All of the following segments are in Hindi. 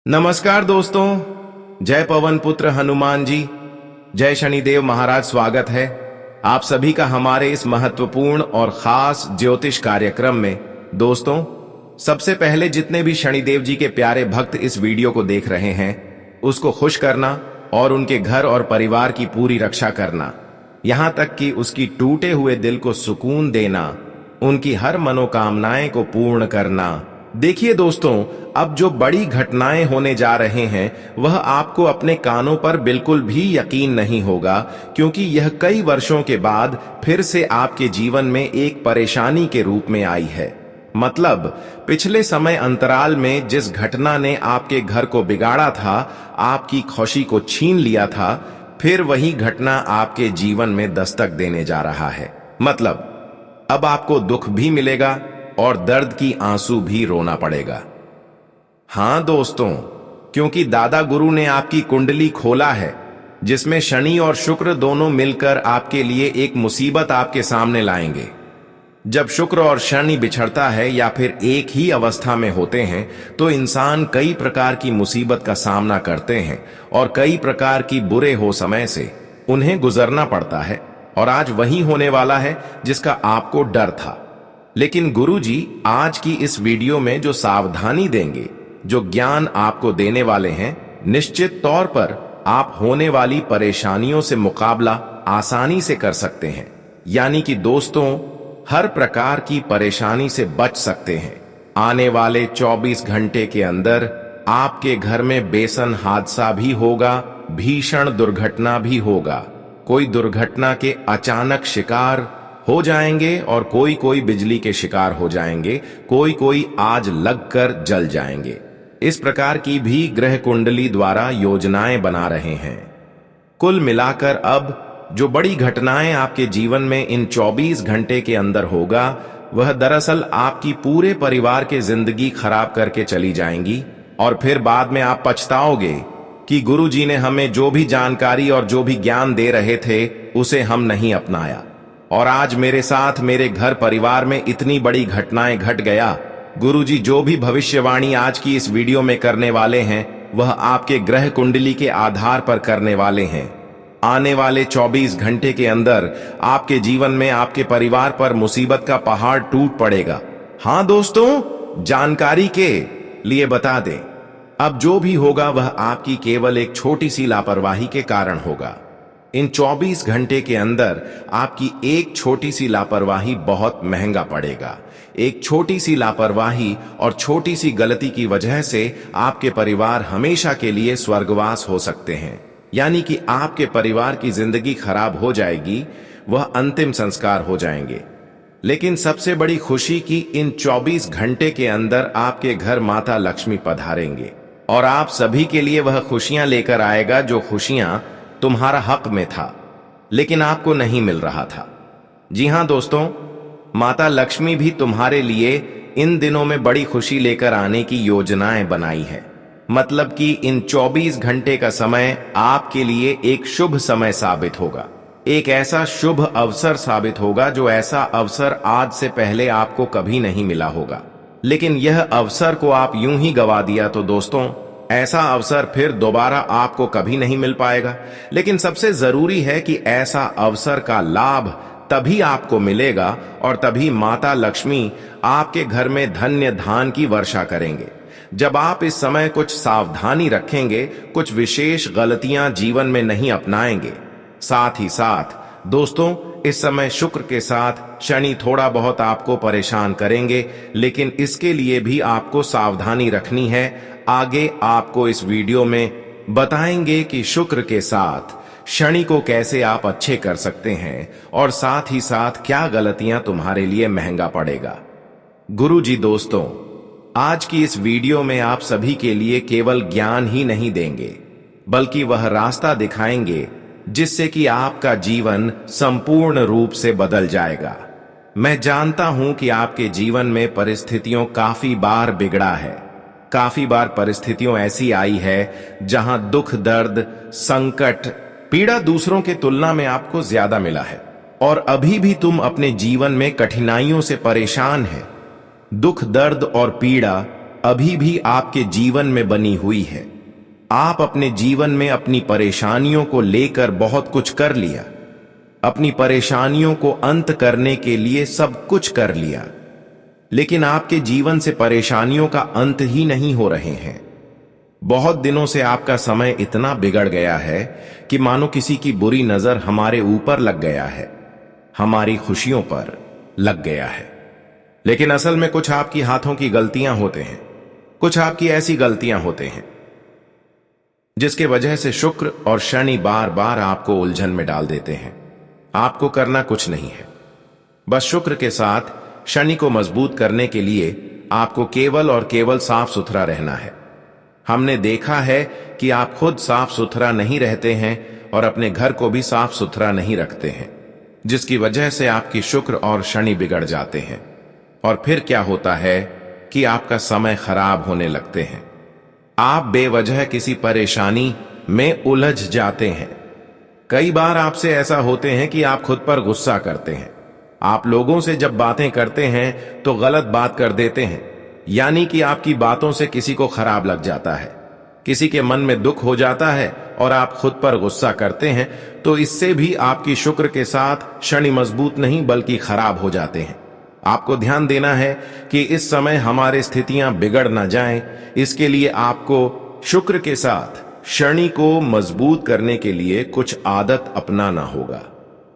नमस्कार दोस्तों। जय पवन पुत्र हनुमान जी, जय शनिदेव महाराज। स्वागत है आप सभी का हमारे इस महत्वपूर्ण और खास ज्योतिष कार्यक्रम में। दोस्तों, सबसे पहले जितने भी शनिदेव जी के प्यारे भक्त इस वीडियो को देख रहे हैं, उसको खुश करना और उनके घर और परिवार की पूरी रक्षा करना, यहां तक कि उसकी टूटे हुए दिल को सुकून देना, उनकी हर मनोकामनाएं को पूर्ण करना। देखिए दोस्तों, अब जो बड़ी घटनाएं होने जा रहे हैं वह आपको अपने कानों पर बिल्कुल भी यकीन नहीं होगा, क्योंकि यह कई वर्षों के बाद फिर से आपके जीवन में एक परेशानी के रूप में आई है। मतलब, पिछले समय अंतराल में जिस घटना ने आपके घर को बिगाड़ा था, आपकी खुशी को छीन लिया था, फिर वही घटना आपके जीवन में दस्तक देने जा रहा है। मतलब, अब आपको दुख भी मिलेगा और दर्द की आंसू भी रोना पड़ेगा। हां दोस्तों, क्योंकि दादा गुरु ने आपकी कुंडली खोला है, जिसमें शनि और शुक्र दोनों मिलकर आपके लिए एक मुसीबत आपके सामने लाएंगे। जब शुक्र और शनि बिछड़ता है या फिर एक ही अवस्था में होते हैं, तो इंसान कई प्रकार की मुसीबत का सामना करते हैं और कई प्रकार की बुरे हो समय से उन्हें गुजरना पड़ता है। और आज वही होने वाला है जिसका आपको डर था। लेकिन गुरुजी आज की इस वीडियो में जो सावधानी देंगे, जो ज्ञान आपको देने वाले हैं, निश्चित तौर पर आप होने वाली परेशानियों से मुकाबला आसानी से कर सकते हैं। यानी कि दोस्तों, हर प्रकार की परेशानी से बच सकते हैं। आने वाले 24 घंटे के अंदर आपके घर में बेसन हादसा भी होगा, भीषण दुर्घटना भी होगा। कोई दुर्घटना के अचानक शिकार हो जाएंगे और कोई बिजली के शिकार हो जाएंगे, कोई आज लगकर जल जाएंगे। इस प्रकार की भी ग्रह कुंडली द्वारा योजनाएं बना रहे हैं। कुल मिलाकर अब जो बड़ी घटनाएं आपके जीवन में इन 24 घंटे के अंदर होगा, वह दरअसल आपकी पूरे परिवार के जिंदगी खराब करके चली जाएंगी। और फिर बाद में आप पछताओगे कि गुरुजी ने हमें जो भी जानकारी और जो भी ज्ञान दे रहे थे, उसे हम नहीं अपनाया। और आज मेरे साथ मेरे घर परिवार में इतनी बड़ी घटनाएं घट गया। गुरुजी जो भी भविष्यवाणी आज की इस वीडियो में करने वाले हैं, वह आपके ग्रह कुंडली के आधार पर करने वाले हैं। आने वाले 24 घंटे के अंदर आपके जीवन में आपके परिवार पर मुसीबत का पहाड़ टूट पड़ेगा। हां दोस्तों, जानकारी के लिए बता दें, अब जो भी होगा वह आपकी केवल एक छोटी सी लापरवाही के कारण होगा। इन 24 घंटे के अंदर आपकी एक छोटी सी लापरवाही बहुत महंगा पड़ेगा। एक छोटी सी लापरवाही और छोटी सी गलती की वजह से आपके परिवार हमेशा के लिए स्वर्गवास हो सकते हैं। यानी कि आपके परिवार की जिंदगी खराब हो जाएगी, वह अंतिम संस्कार हो जाएंगे। लेकिन सबसे बड़ी खुशी कि इन 24 घंटे के अंदर आपके घर माता लक्ष्मी पधारेंगे और आप सभी के लिए वह खुशियां लेकर आएगा, जो खुशियां तुम्हारा हक में था लेकिन आपको नहीं मिल रहा था। जी हां दोस्तों, माता लक्ष्मी भी तुम्हारे लिए इन दिनों में बड़ी खुशी लेकर आने की योजनाएं बनाई है। मतलब कि इन 24 घंटे का समय आपके लिए एक शुभ समय साबित होगा, एक ऐसा शुभ अवसर साबित होगा जो ऐसा अवसर आज से पहले आपको कभी नहीं मिला होगा। लेकिन यह अवसर को आप यूं ही गवा दिया तो दोस्तों, ऐसा अवसर फिर दोबारा आपको कभी नहीं मिल पाएगा। लेकिन सबसे जरूरी है कि ऐसा अवसर का लाभ तभी आपको मिलेगा और तभी माता लक्ष्मी आपके घर में धन्य धान की वर्षा करेंगे, जब आप इस समय कुछ सावधानी रखेंगे, कुछ विशेष गलतियां जीवन में नहीं अपनाएंगे। साथ ही साथ दोस्तों, इस समय शुक्र के साथ शनि थोड़ा बहुत आपको परेशान करेंगे, लेकिन इसके लिए भी आपको सावधानी रखनी है। आगे आपको इस वीडियो में बताएंगे कि शुक्र के साथ शनि को कैसे आप अच्छे कर सकते हैं और साथ ही साथ क्या गलतियां तुम्हारे लिए महंगा पड़ेगा। गुरुजी दोस्तों, आज की इस वीडियो में आप सभी के लिए केवल ज्ञान ही नहीं देंगे, बल्कि वह रास्ता दिखाएंगे जिससे कि आपका जीवन संपूर्ण रूप से बदल जाएगा। मैं जानता हूं कि आपके जीवन में परिस्थितियों काफी बार बिगड़ा है, काफी बार परिस्थितियों ऐसी आई है जहां दुख, दर्द, संकट, पीड़ा दूसरों के तुलना में आपको ज्यादा मिला है और अभी भी तुम अपने जीवन में कठिनाइयों से परेशान है। दुख, दर्द और पीड़ा अभी भी आपके जीवन में बनी हुई है। आप अपने जीवन में अपनी परेशानियों को लेकर बहुत कुछ कर लिया, अपनी परेशानियों को अंत करने के लिए सब कुछ कर लिया, लेकिन आपके जीवन से परेशानियों का अंत ही नहीं हो रहे हैं। बहुत दिनों से आपका समय इतना बिगड़ गया है कि मानो किसी की बुरी नजर हमारे ऊपर लग गया है, हमारी खुशियों पर लग गया है। लेकिन असल में कुछ आपकी हाथों की गलतियां होते हैं, कुछ आपकी ऐसी गलतियां होते हैं जिसके वजह से शुक्र और शनि बार बार आपको उलझन में डाल देते हैं। आपको करना कुछ नहीं है, बस शुक्र के साथ शनि को मजबूत करने के लिए आपको केवल और केवल साफ सुथरा रहना है। हमने देखा है कि आप खुद साफ सुथरा नहीं रहते हैं और अपने घर को भी साफ सुथरा नहीं रखते हैं, जिसकी वजह से आपकी शुक्र और शनि बिगड़ जाते हैं। और फिर क्या होता है कि आपका समय खराब होने लगते हैं। आप बेवजह किसी परेशानी में उलझ जाते हैं। कई बार आपसे ऐसा होते हैं कि आप खुद पर गुस्सा करते हैं। आप लोगों से जब बातें करते हैं तो गलत बात कर देते हैं, यानी कि आपकी बातों से किसी को खराब लग जाता है, किसी के मन में दुख हो जाता है और आप खुद पर गुस्सा करते हैं, तो इससे भी आपकी शुक्र के साथ शनि मजबूत नहीं बल्कि खराब हो जाते हैं। आपको ध्यान देना है कि इस समय हमारी स्थितियां बिगड़ ना जाएं, इसके लिए आपको शुक्र के साथ शनि को मजबूत करने के लिए कुछ आदत अपनाना होगा।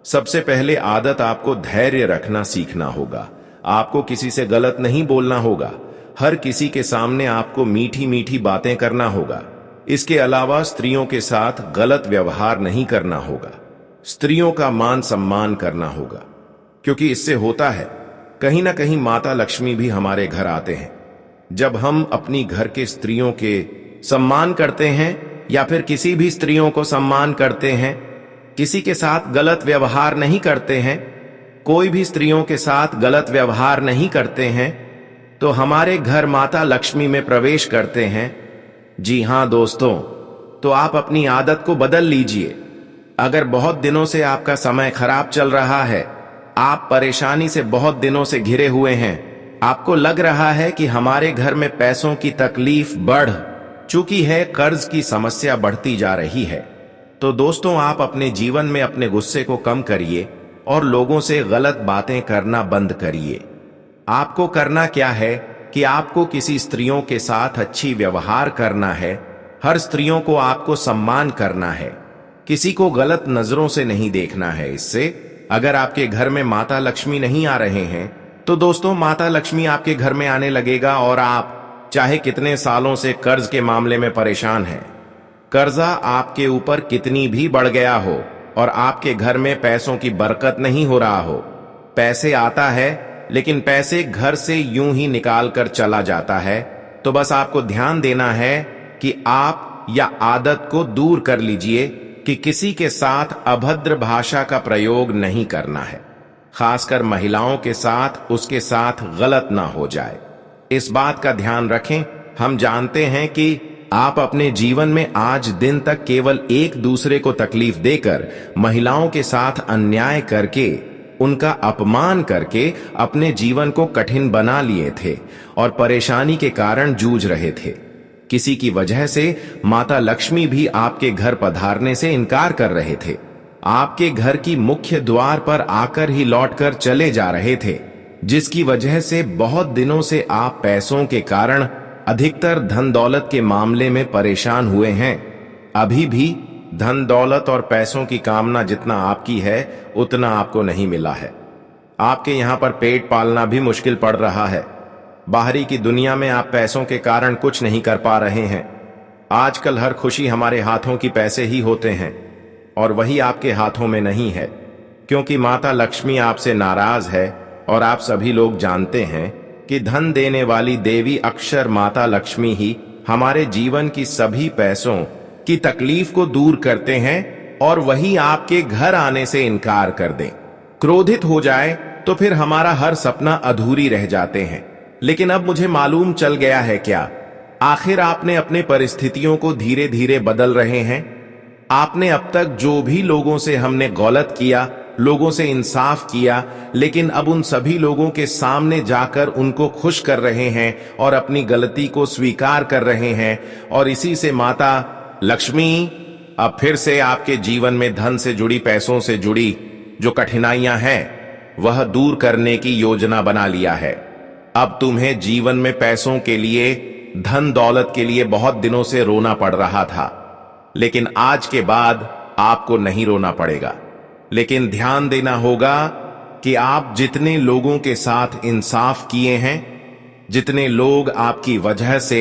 सबसे पहले आदत आपको धैर्य रखना सीखना होगा। आपको किसी से गलत नहीं बोलना होगा। हर किसी के सामने आपको मीठी मीठी बातें करना होगा। इसके अलावा स्त्रियों के साथ गलत व्यवहार नहीं करना होगा। स्त्रियों का मान सम्मान करना होगा, क्योंकि इससे होता है कहीं ना कहीं माता लक्ष्मी भी हमारे घर आते हैं। जब हम अपनी घर के स्त्रियों के सम्मान करते हैं या फिर किसी भी स्त्रियों को सम्मान करते हैं, किसी के साथ गलत व्यवहार नहीं करते हैं, कोई भी स्त्रियों के साथ गलत व्यवहार नहीं करते हैं, तो हमारे घर माता लक्ष्मी में प्रवेश करते हैं। जी हां दोस्तों, तो आप अपनी आदत को बदल लीजिए। अगर बहुत दिनों से आपका समय खराब चल रहा है, आप परेशानी से बहुत दिनों से घिरे हुए हैं, आपको लग रहा है कि हमारे घर में पैसों की तकलीफ बढ़ चुकी है, कर्ज की समस्या बढ़ती जा रही है, तो दोस्तों आप अपने जीवन में अपने गुस्से को कम करिए और लोगों से गलत बातें करना बंद करिए। आपको करना क्या है कि आपको किसी स्त्रियों के साथ अच्छी व्यवहार करना है। हर स्त्रियों को आपको सम्मान करना है, किसी को गलत नजरों से नहीं देखना है। इससे अगर आपके घर में माता लक्ष्मी नहीं आ रहे हैं, तो दोस्तों माता लक्ष्मी आपके घर में आने लगेगा और आप चाहे कितने सालों से कर्ज के मामले में परेशान हैं, कर्जा आपके ऊपर कितनी भी बढ़ गया हो और आपके घर में पैसों की बरकत नहीं हो रहा हो, पैसे आता है लेकिन पैसे घर से यूं ही निकाल कर चला जाता है, तो बस आपको ध्यान देना है कि आप या आदत को दूर कर लीजिए कि किसी के साथ अभद्र भाषा का प्रयोग नहीं करना है, खासकर महिलाओं के साथ उसके साथ गलत ना हो जाए। इस बात का ध्यान रखें। हम जानते हैं कि आप अपने जीवन में आज दिन तक केवल एक दूसरे को तकलीफ देकर, महिलाओं के साथ अन्याय करके, उनका अपमान करके अपने जीवन को कठिन बना लिए थे और परेशानी के कारण जूझ रहे थे। किसी की वजह से माता लक्ष्मी भी आपके घर पधारने से इनकार कर रहे थे, आपके घर की मुख्य द्वार पर आकर ही लौटकर चले जा रहे थे, जिसकी वजह से बहुत दिनों से आप पैसों के कारण अधिकतर धन दौलत के मामले में परेशान हुए हैं। अभी भी धन दौलत और पैसों की कामना जितना आपकी है उतना आपको नहीं मिला है। आपके यहां पर पेट पालना भी मुश्किल पड़ रहा है। बाहरी की दुनिया में आप पैसों के कारण कुछ नहीं कर पा रहे हैं। आजकल हर खुशी हमारे हाथों की पैसे ही होते हैं और वही आपके हाथों में नहीं है, क्योंकि माता लक्ष्मी आपसे नाराज है और आप सभी लोग जानते हैं कि धन देने वाली देवी अक्षर माता लक्ष्मी ही हमारे जीवन की सभी पैसों की तकलीफ को दूर करते हैं और वही आपके घर आने से इनकार कर दें, क्रोधित हो जाए तो फिर हमारा हर सपना अधूरी रह जाते हैं। लेकिन अब मुझे मालूम चल गया है क्या, आखिर आपने अपने परिस्थितियों को धीरे धीरे बदल रहे हैं। आपने अब तक जो भी लोगों से हमने गलत किया लोगों से इंसाफ किया, लेकिन अब उन सभी लोगों के सामने जाकर उनको खुश कर रहे हैं और अपनी गलती को स्वीकार कर रहे हैं। और इसी से माता लक्ष्मी अब फिर से आपके जीवन में धन से जुड़ी, पैसों से जुड़ी जो कठिनाइयां हैं वह दूर करने की योजना बना लिया है। अब तुम्हें जीवन में पैसों के लिए, धन दौलत के लिए बहुत दिनों से रोना पड़ रहा था, लेकिन आज के बाद आपको नहीं रोना पड़ेगा। लेकिन ध्यान देना होगा कि आप जितने लोगों के साथ इंसाफ किए हैं, जितने लोग आपकी वजह से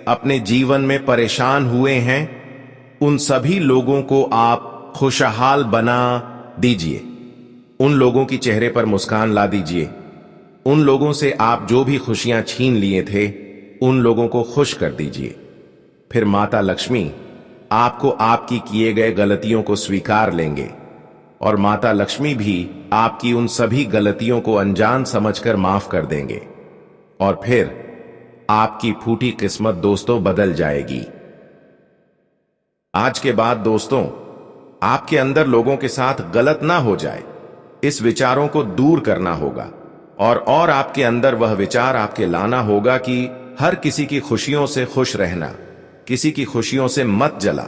अपने जीवन में परेशान हुए हैं, उन सभी लोगों को आप खुशहाल बना दीजिए। उन लोगों की चेहरे पर मुस्कान ला दीजिए। उन लोगों से आप जो भी खुशियां छीन लिए थे, उन लोगों को खुश कर दीजिए। फिर माता लक्ष्मी आपको आपकी किए गए गलतियों को स्वीकार लेंगे और माता लक्ष्मी भी आपकी उन सभी गलतियों को अनजान समझकर माफ कर देंगे। और फिर आपकी फूटी किस्मत दोस्तों बदल जाएगी। आज के बाद दोस्तों, आपके अंदर लोगों के साथ गलत ना हो जाए, इस विचारों को दूर करना होगा। और आपके अंदर वह विचार आपके लाना होगा कि हर किसी की खुशियों से खुश रहना, किसी की खुशियों से मत जला।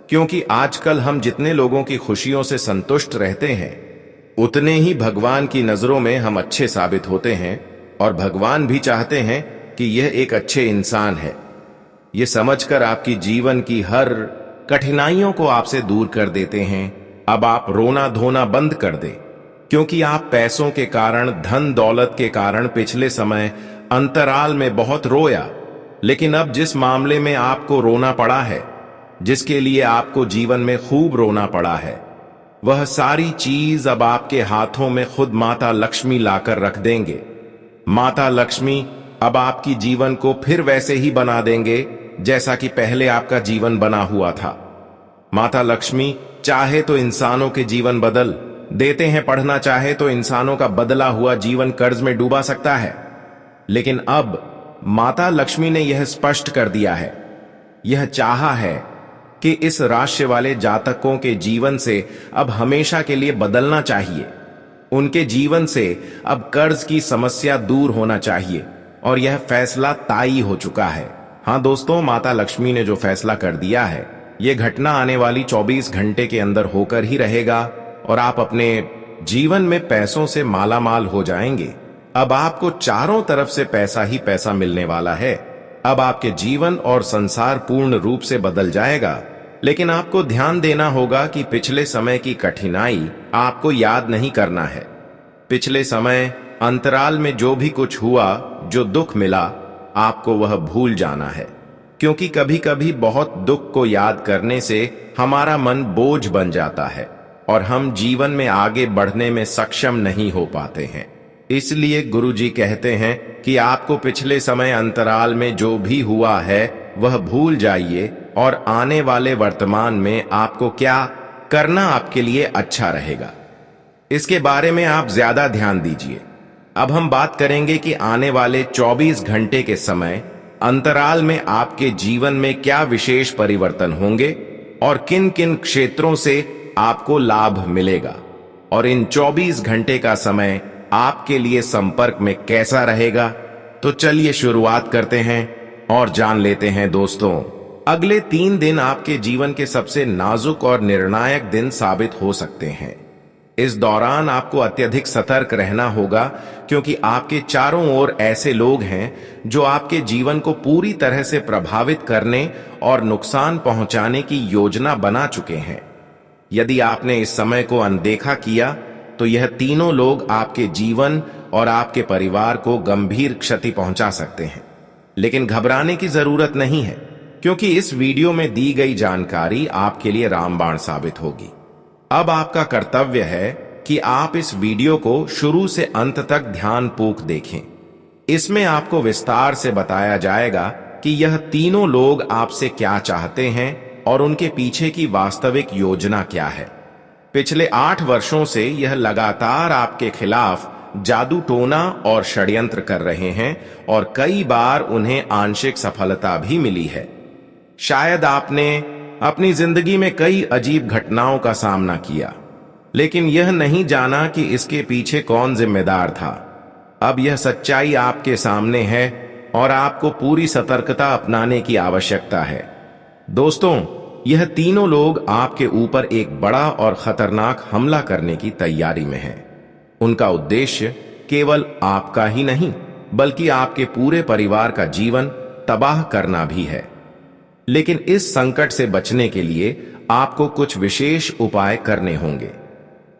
क्योंकि आजकल हम जितने लोगों की खुशियों से संतुष्ट रहते हैं, उतने ही भगवान की नजरों में हम अच्छे साबित होते हैं और भगवान भी चाहते हैं कि यह एक अच्छे इंसान है। यह समझकर आपकी जीवन की हर कठिनाइयों को आपसे दूर कर देते हैं। अब आप रोना धोना बंद कर दें, क्योंकि आप पैसों के कारण, धन दौलत के कारण पिछले समय अंतराल में बहुत रोया। लेकिन अब जिस मामले में आपको रोना पड़ा है, जिसके लिए आपको जीवन में खूब रोना पड़ा है, वह सारी चीज अब आपके हाथों में खुद माता लक्ष्मी लाकर रख देंगे। माता लक्ष्मी अब आपकी जीवन को फिर वैसे ही बना देंगे जैसा कि पहले आपका जीवन बना हुआ था। माता लक्ष्मी चाहे तो इंसानों के जीवन बदल देते हैं, पढ़ना चाहे तो इंसानों का बदला हुआ जीवन कर्ज में डूबा सकता है। लेकिन अब माता लक्ष्मी ने यह स्पष्ट कर दिया है, यह चाहा है कि इस राशि वाले जातकों के जीवन से अब हमेशा के लिए बदलना चाहिए। उनके जीवन से अब कर्ज की समस्या दूर होना चाहिए और यह फैसला तय हो चुका है। हाँ दोस्तों, माता लक्ष्मी ने जो फैसला कर दिया है, यह घटना आने वाली 24 घंटे के अंदर होकर ही रहेगा और आप अपने जीवन में पैसों से मालामाल हो जाएंगे। अब आपको चारों तरफ से पैसा ही पैसा मिलने वाला है। अब आपके जीवन और संसार पूर्ण रूप से बदल जाएगा। लेकिन आपको ध्यान देना होगा कि पिछले समय की कठिनाई आपको याद नहीं करना है। पिछले समय अंतराल में जो भी कुछ हुआ, जो दुख मिला, आपको वह भूल जाना है। क्योंकि कभी कभी बहुत दुख को याद करने से हमारा मन बोझ बन जाता है और हम जीवन में आगे बढ़ने में सक्षम नहीं हो पाते हैं। इसलिए गुरुजी कहते हैं कि आपको पिछले समय अंतराल में जो भी हुआ है वह भूल जाइए और आने वाले वर्तमान में आपको क्या करना आपके लिए अच्छा रहेगा, इसके बारे में आप ज्यादा ध्यान दीजिए। अब हम बात करेंगे कि आने वाले 24 घंटे के समय अंतराल में आपके जीवन में क्या विशेष परिवर्तन होंगे और किन किन क्षेत्रों से आपको लाभ मिलेगा, और इन 24 घंटे का समय आपके लिए संपर्क में कैसा रहेगा। तो चलिए शुरुआत करते हैं और जान लेते हैं दोस्तों। अगले 3 दिन आपके जीवन के सबसे नाजुक और निर्णायक दिन साबित हो सकते हैं। इस दौरान आपको अत्यधिक सतर्क रहना होगा, क्योंकि आपके चारों ओर ऐसे लोग हैं जो आपके जीवन को पूरी तरह से प्रभावित करने और नुकसान पहुंचाने की योजना बना चुके हैं। यदि आपने इस समय को अनदेखा किया तो यह तीनों लोग आपके जीवन और आपके परिवार को गंभीर क्षति पहुंचा सकते हैं। लेकिन घबराने की जरूरत नहीं है, क्योंकि इस वीडियो में दी गई जानकारी आपके लिए रामबाण साबित होगी। अब आपका कर्तव्य है कि आप इस वीडियो को शुरू से अंत तक ध्यानपूर्वक देखें। इसमें आपको विस्तार से बताया जाएगा कि यह तीनों लोग आपसे क्या चाहते हैं और उनके पीछे की वास्तविक योजना क्या है। पिछले 8 वर्षों से यह लगातार आपके खिलाफ जादू टोना और षड्यंत्र कर रहे हैं और कई बार उन्हें आंशिक सफलता भी मिली है। शायद आपने अपनी जिंदगी में कई अजीब घटनाओं का सामना किया, लेकिन यह नहीं जाना कि इसके पीछे कौन जिम्मेदार था। अब यह सच्चाई आपके सामने है और आपको पूरी सतर्कता अपनाने की आवश्यकता है। दोस्तों, यह तीनों लोग आपके ऊपर एक बड़ा और खतरनाक हमला करने की तैयारी में हैं। उनका उद्देश्य केवल आपका ही नहीं, बल्कि आपके पूरे परिवार का जीवन तबाह करना भी है। लेकिन इस संकट से बचने के लिए आपको कुछ विशेष उपाय करने होंगे।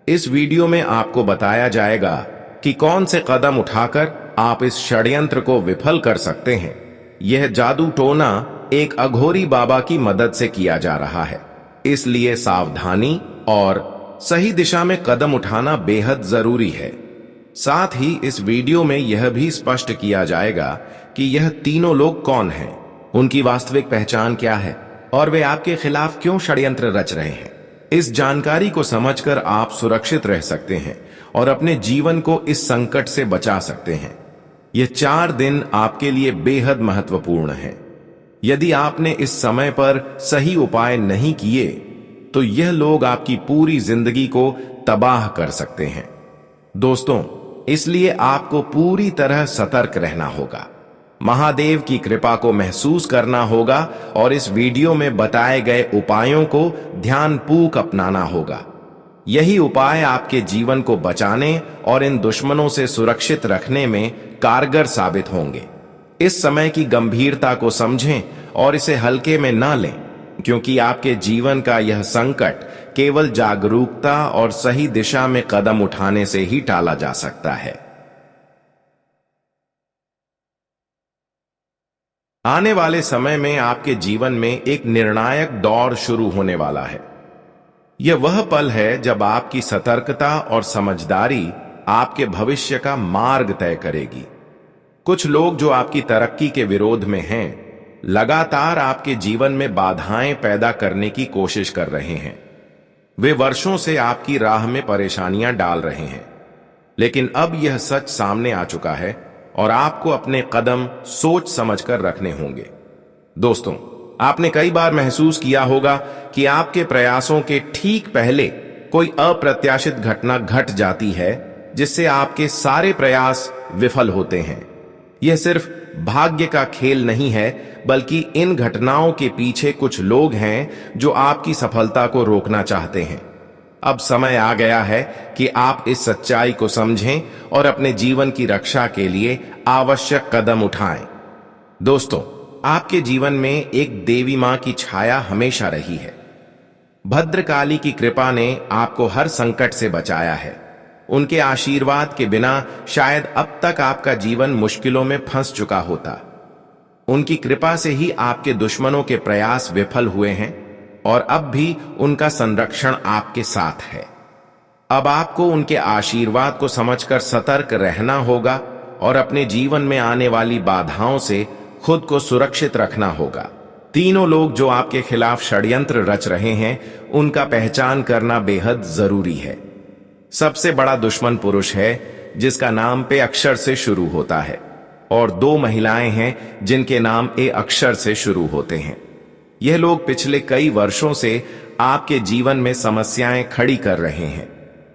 इस वीडियो में आपको बताया जाएगा कि कौन से कदम उठाकर आप इस षड्यंत्र को विफल कर सकते हैं। यह जादू टोना एक अघोरी बाबा की मदद से किया जा रहा है, इसलिए सावधानी और सही दिशा में कदम उठाना बेहद जरूरी है। साथ ही इस वीडियो में यह भी स्पष्ट किया जाएगा कि यह तीनों लोग कौन हैं, उनकी वास्तविक पहचान क्या है और वे आपके खिलाफ क्यों षड्यंत्र रच रहे हैं। इस जानकारी को समझकर आप सुरक्षित रह सकते हैं और अपने जीवन को इस संकट से बचा सकते हैं। ये 4 दिन आपके लिए बेहद महत्वपूर्ण हैं। यदि आपने इस समय पर सही उपाय नहीं किए तो यह लोग आपकी पूरी जिंदगी को तबाह कर सकते हैं। दोस्तों, इसलिए आपको पूरी तरह सतर्क रहना होगा, महादेव की कृपा को महसूस करना होगा और इस वीडियो में बताए गए उपायों को ध्यानपूर्वक अपनाना होगा। यही उपाय आपके जीवन को बचाने और इन दुश्मनों से सुरक्षित रखने में कारगर साबित होंगे। इस समय की गंभीरता को समझें और इसे हल्के में ना लें, क्योंकि आपके जीवन का यह संकट केवल जागरूकता और सही दिशा में कदम उठाने से ही टाला जा सकता है। आने वाले समय में आपके जीवन में एक निर्णायक दौर शुरू होने वाला है। यह वह पल है जब आपकी सतर्कता और समझदारी आपके भविष्य का मार्ग तय करेगी। कुछ लोग जो आपकी तरक्की के विरोध में हैं, लगातार आपके जीवन में बाधाएं पैदा करने की कोशिश कर रहे हैं। वे वर्षों से आपकी राह में परेशानियां डाल रहे हैं, लेकिन अब यह सच सामने आ चुका है और आपको अपने कदम सोच समझकर रखने होंगे। दोस्तों, आपने कई बार महसूस किया होगा कि आपके प्रयासों के ठीक पहले कोई अप्रत्याशित घटना घट जाती है, जिससे आपके सारे प्रयास विफल होते हैं। यह सिर्फ भाग्य का खेल नहीं है, बल्कि इन घटनाओं के पीछे कुछ लोग हैं जो आपकी सफलता को रोकना चाहते हैं। अब समय आ गया है कि आप इस सच्चाई को समझें और अपने जीवन की रक्षा के लिए आवश्यक कदम उठाएं। दोस्तों, आपके जीवन में एक देवी मां की छाया हमेशा रही है। भद्रकाली की कृपा ने आपको हर संकट से बचाया है। उनके आशीर्वाद के बिना शायद अब तक आपका जीवन मुश्किलों में फंस चुका होता। उनकी कृपा से ही आपके दुश्मनों के प्रयास विफल हुए हैं और अब भी उनका संरक्षण आपके साथ है। अब आपको उनके आशीर्वाद को समझकर सतर्क रहना होगा और अपने जीवन में आने वाली बाधाओं से खुद को सुरक्षित रखना होगा। तीनों लोग जो आपके खिलाफ षड्यंत्र रच रहे हैं, उनका पहचान करना बेहद जरूरी है। सबसे बड़ा दुश्मन पुरुष है जिसका नाम पे अक्षर से शुरू होता है, और 2 महिलाएं हैं जिनके नाम ए अक्षर से शुरू होते हैं। यह लोग पिछले कई वर्षों से आपके जीवन में समस्याएं खड़ी कर रहे हैं।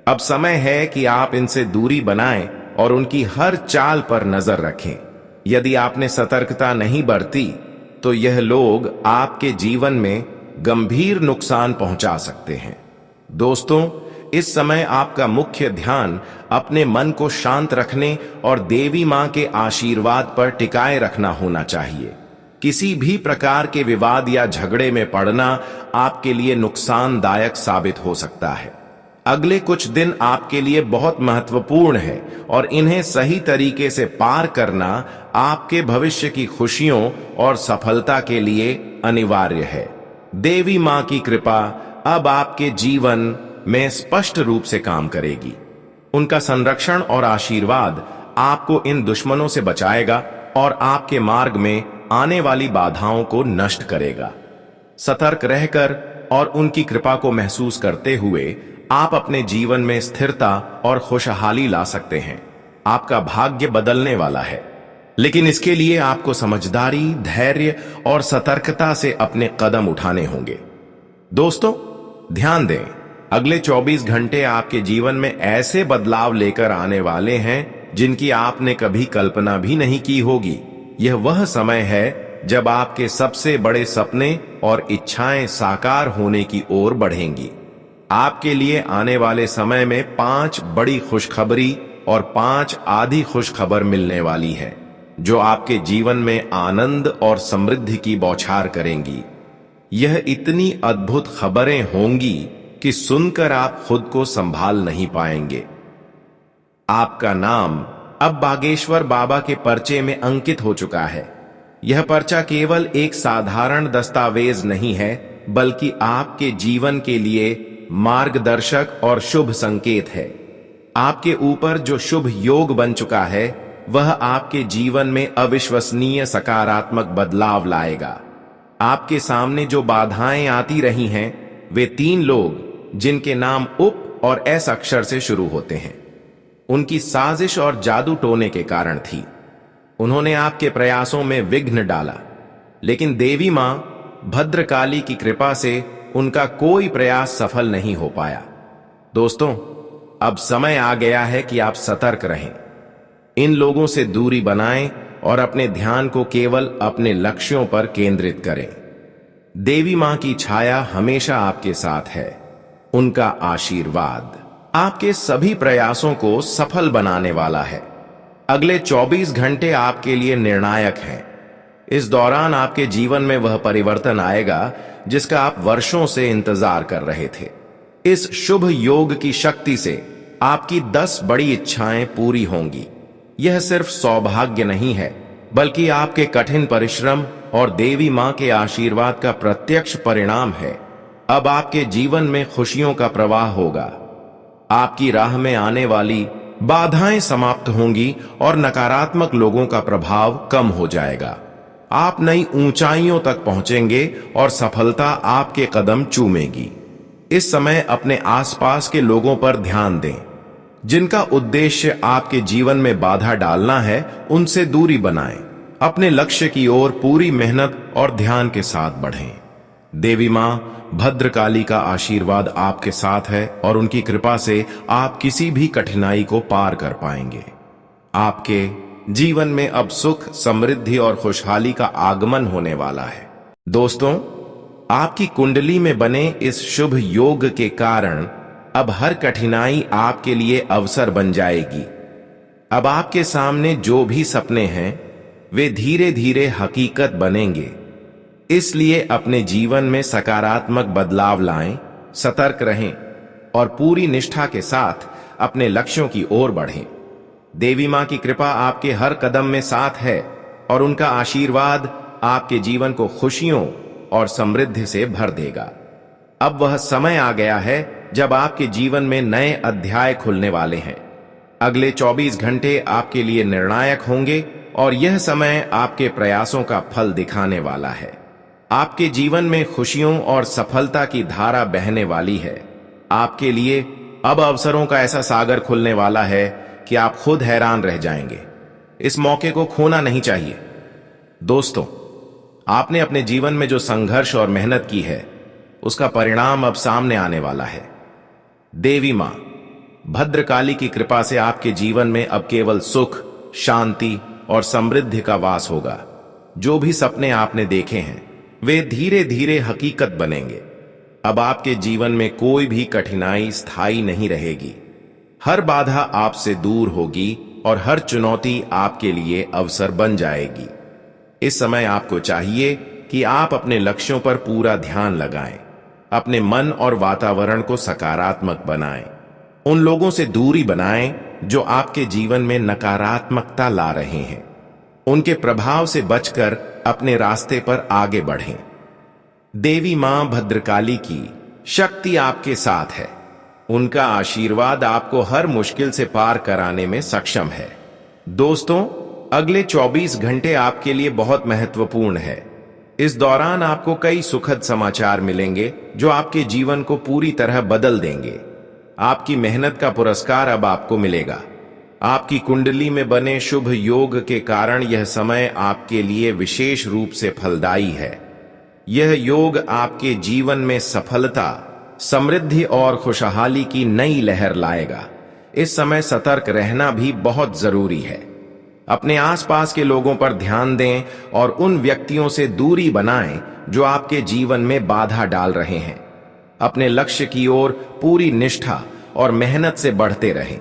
अब समय है कि आप इनसे दूरी बनाएं और उनकी हर चाल पर नजर रखें। यदि आपने सतर्कता नहीं बरती तो यह लोग आपके जीवन में गंभीर नुकसान पहुंचा सकते हैं। दोस्तों, इस समय आपका मुख्य ध्यान अपने मन को शांत रखने और देवी मां के आशीर्वाद पर टिकाए रखना होना चाहिए। किसी भी प्रकार के विवाद या झगड़े में पड़ना आपके लिए नुकसानदायक साबित हो सकता है। अगले कुछ दिन आपके लिए बहुत महत्वपूर्ण है और इन्हें सही तरीके से पार करना आपके भविष्य की खुशियों और सफलता के लिए अनिवार्य है। देवी मां की कृपा अब आपके जीवन में स्पष्ट रूप से काम करेगी। उनका संरक्षण और आशीर्वाद आपको इन दुश्मनों से बचाएगा और आपके मार्ग में आने वाली बाधाओं को नष्ट करेगा। सतर्क रहकर और उनकी कृपा को महसूस करते हुए आप अपने जीवन में स्थिरता और खुशहाली ला सकते हैं। आपका भाग्य बदलने वाला है, लेकिन इसके लिए आपको समझदारी, धैर्य और सतर्कता से अपने कदम उठाने होंगे। दोस्तों, ध्यान दें, अगले 24 घंटे आपके जीवन में ऐसे बदलाव लेकर आने वाले हैं जिनकी आपने कभी कल्पना भी नहीं की होगी। यह वह समय है जब आपके सबसे बड़े सपने और इच्छाएं साकार होने की ओर बढ़ेंगी। आपके लिए आने वाले समय में 5 बड़ी खुशखबरी और 5 आधी खुशखबर मिलने वाली है, जो आपके जीवन में आनंद और समृद्धि की बौछार करेंगी। यह इतनी अद्भुत खबरें होंगी कि सुनकर आप खुद को संभाल नहीं पाएंगे। आपका नाम अब बागेश्वर बाबा के पर्चे में अंकित हो चुका है। यह पर्चा केवल एक साधारण दस्तावेज नहीं है, बल्कि आपके जीवन के लिए मार्गदर्शक और शुभ संकेत है। आपके ऊपर जो शुभ योग बन चुका है, वह आपके जीवन में अविश्वसनीय सकारात्मक बदलाव लाएगा। आपके सामने जो बाधाएं आती रही हैं, वे 3 लोग जिनके नाम उप और एस अक्षर से शुरू होते हैं, उनकी साजिश और जादू टोने के कारण थी। उन्होंने आपके प्रयासों में विघ्न डाला, लेकिन देवी मां भद्रकाली की कृपा से उनका कोई प्रयास सफल नहीं हो पाया। दोस्तों, अब समय आ गया है कि आप सतर्क रहें। इन लोगों से दूरी बनाएं और अपने ध्यान को केवल अपने लक्ष्यों पर केंद्रित करें। देवी मां की छाया हमेशा आपके साथ है। उनका आशीर्वाद आपके सभी प्रयासों को सफल बनाने वाला है। अगले 24 घंटे आपके लिए निर्णायक हैं। इस दौरान आपके जीवन में वह परिवर्तन आएगा जिसका आप वर्षों से इंतजार कर रहे थे। इस शुभ योग की शक्ति से आपकी 10 बड़ी इच्छाएं पूरी होंगी। यह सिर्फ सौभाग्य नहीं है, बल्कि आपके कठिन परिश्रम और देवी मां के आशीर्वाद का प्रत्यक्ष परिणाम है। अब आपके जीवन में खुशियों का प्रवाह होगा। आपकी राह में आने वाली बाधाएं समाप्त होंगी और नकारात्मक लोगों का प्रभाव कम हो जाएगा। आप नई ऊंचाइयों तक पहुंचेंगे और सफलता आपके कदम चूमेगी। इस समय अपने आसपास के लोगों पर ध्यान दें। जिनका उद्देश्य आपके जीवन में बाधा डालना है, उनसे दूरी बनाएं। अपने लक्ष्य की ओर पूरी मेहनत और ध्यान के साथ बढ़ें। देवी मां भद्रकाली का आशीर्वाद आपके साथ है और उनकी कृपा से आप किसी भी कठिनाई को पार कर पाएंगे। आपके जीवन में अब सुख, समृद्धि और खुशहाली का आगमन होने वाला है। दोस्तों, आपकी कुंडली में बने इस शुभ योग के कारण अब हर कठिनाई आपके लिए अवसर बन जाएगी। अब आपके सामने जो भी सपने हैं, वे धीरे धीरे हकीकत बनेंगे। इसलिए अपने जीवन में सकारात्मक बदलाव लाएं, सतर्क रहें और पूरी निष्ठा के साथ अपने लक्ष्यों की ओर बढ़ें। देवी मां की कृपा आपके हर कदम में साथ है और उनका आशीर्वाद आपके जीवन को खुशियों और समृद्धि से भर देगा। अब वह समय आ गया है जब आपके जीवन में नए अध्याय खुलने वाले हैं। अगले 24 घंटे आपके लिए निर्णायक होंगे और यह समय आपके प्रयासों का फल दिखाने वाला है। आपके जीवन में खुशियों और सफलता की धारा बहने वाली है। आपके लिए अब अवसरों का ऐसा सागर खुलने वाला है कि आप खुद हैरान रह जाएंगे। इस मौके को खोना नहीं चाहिए। दोस्तों, आपने अपने जीवन में जो संघर्ष और मेहनत की है, उसका परिणाम अब सामने आने वाला है। देवी मां भद्रकाली की कृपा से आपके जीवन में अब केवल सुख, शांति और समृद्धि का वास होगा। जो भी सपने आपने देखे हैं, वे धीरे धीरे हकीकत बनेंगे। अब आपके जीवन में कोई भी कठिनाई स्थायी नहीं रहेगी। हर बाधा आपसे दूर होगी और हर चुनौती आपके लिए अवसर बन जाएगी। इस समय आपको चाहिए कि आप अपने लक्ष्यों पर पूरा ध्यान लगाएं, अपने मन और वातावरण को सकारात्मक बनाएं, उन लोगों से दूरी बनाएं जो आपके जीवन में नकारात्मकता ला रहे हैं। उनके प्रभाव से बचकर अपने रास्ते पर आगे बढ़ें। देवी मां भद्रकाली की शक्ति आपके साथ है। उनका आशीर्वाद आपको हर मुश्किल से पार कराने में सक्षम है। दोस्तों, अगले 24 घंटे आपके लिए बहुत महत्वपूर्ण है। इस दौरान आपको कई सुखद समाचार मिलेंगे जो आपके जीवन को पूरी तरह बदल देंगे। आपकी मेहनत का पुरस्कार अब आपको मिलेगा। आपकी कुंडली में बने शुभ योग के कारण यह समय आपके लिए विशेष रूप से फलदायी है। यह योग आपके जीवन में सफलता, समृद्धि और खुशहाली की नई लहर लाएगा। इस समय सतर्क रहना भी बहुत जरूरी है। अपने आसपास के लोगों पर ध्यान दें और उन व्यक्तियों से दूरी बनाएं जो आपके जीवन में बाधा डाल रहे हैं। अपने लक्ष्य की ओर पूरी निष्ठा और मेहनत से बढ़ते रहें।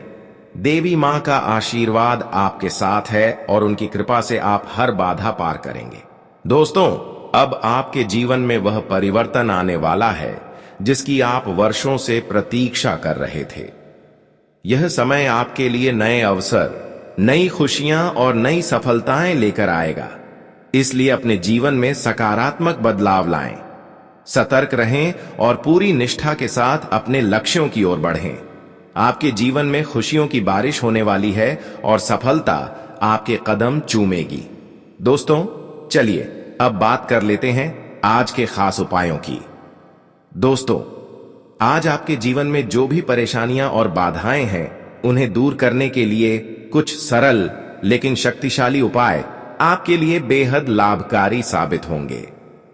देवी मां का आशीर्वाद आपके साथ है और उनकी कृपा से आप हर बाधा पार करेंगे। दोस्तों, अब आपके जीवन में वह परिवर्तन आने वाला है जिसकी आप वर्षों से प्रतीक्षा कर रहे थे। यह समय आपके लिए नए अवसर, नई खुशियां और नई सफलताएं लेकर आएगा। इसलिए अपने जीवन में सकारात्मक बदलाव लाएं, सतर्क रहें और पूरी निष्ठा के साथ अपने लक्ष्यों की ओर बढ़ें। आपके जीवन में खुशियों की बारिश होने वाली है और सफलता आपके कदम चूमेगी। दोस्तों, चलिए अब बात कर लेते हैं आज के खास उपायों की। दोस्तों, आज आपके जीवन में जो भी परेशानियां और बाधाएं हैं, उन्हें दूर करने के लिए कुछ सरल लेकिन शक्तिशाली उपाय आपके लिए बेहद लाभकारी साबित होंगे।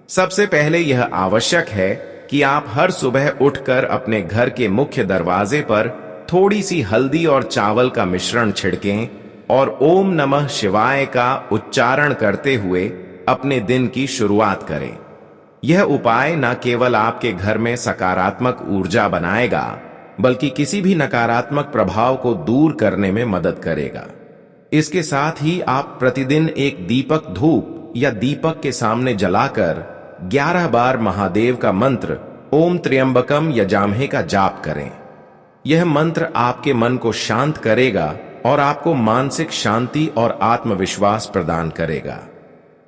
सबसे पहले यह आवश्यक है कि आप हर सुबह उठकर अपने घर के मुख्य दरवाजे पर थोड़ी सी हल्दी और चावल का मिश्रण छिड़कें और ओम नमः शिवाय का उच्चारण करते हुए अपने दिन की शुरुआत करें। यह उपाय न केवल आपके घर में सकारात्मक ऊर्जा बनाएगा, बल्कि किसी भी नकारात्मक प्रभाव को दूर करने में मदद करेगा। इसके साथ ही आप प्रतिदिन एक दीपक धूप या दीपक के सामने जलाकर 11 बार महादेव का मंत्र ओम त्र्यंबकम यजामहे का जाप करें। यह मंत्र आपके मन को शांत करेगा और आपको मानसिक शांति और आत्मविश्वास प्रदान करेगा।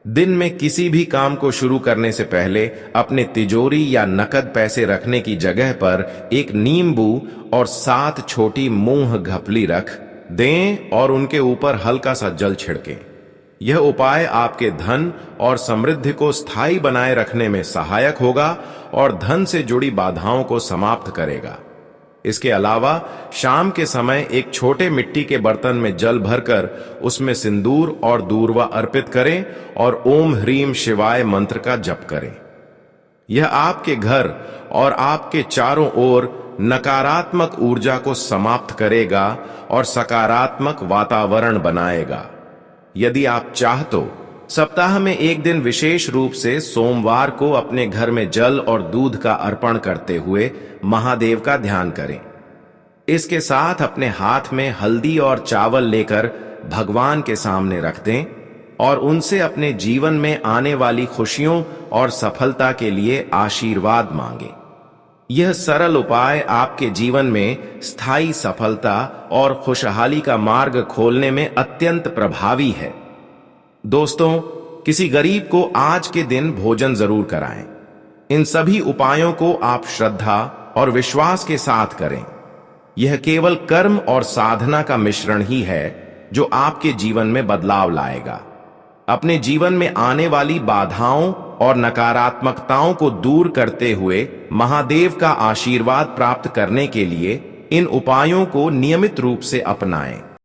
दिन में किसी भी काम को शुरू करने से पहले अपने तिजोरी या नकद पैसे रखने की जगह पर एक नींबू और 7 छोटी मूंग घपली रख दें और उनके ऊपर हल्का सा जल छिड़कें। यह उपाय आपके धन और समृद्धि को स्थायी बनाए रखने में सहायक होगा और धन से जुड़ी बाधाओं को समाप्त करेगा। इसके अलावा शाम के समय एक छोटे मिट्टी के बर्तन में जल भरकर उसमें सिंदूर और दूर्वा अर्पित करें और ओम ह्रीम शिवाय मंत्र का जप करें। यह आपके घर और आपके चारों ओर नकारात्मक ऊर्जा को समाप्त करेगा और सकारात्मक वातावरण बनाएगा। यदि आप चाह तो सप्ताह में एक दिन विशेष रूप से सोमवार को अपने घर में जल और दूध का अर्पण करते हुए महादेव का ध्यान करें। इसके साथ अपने हाथ में हल्दी और चावल लेकर भगवान के सामने रख दें और उनसे अपने जीवन में आने वाली खुशियों और सफलता के लिए आशीर्वाद मांगें। यह सरल उपाय आपके जीवन में स्थायी सफलता और खुशहाली का मार्ग खोलने में अत्यंत प्रभावी है। दोस्तों, किसी गरीब को आज के दिन भोजन जरूर कराएं। इन सभी उपायों को आप श्रद्धा और विश्वास के साथ करें। यह केवल कर्म और साधना का मिश्रण ही है जो आपके जीवन में बदलाव लाएगा। अपने जीवन में आने वाली बाधाओं और नकारात्मकताओं को दूर करते हुए महादेव का आशीर्वाद प्राप्त करने के लिए इन उपायों को नियमित रूप से अपनाएं।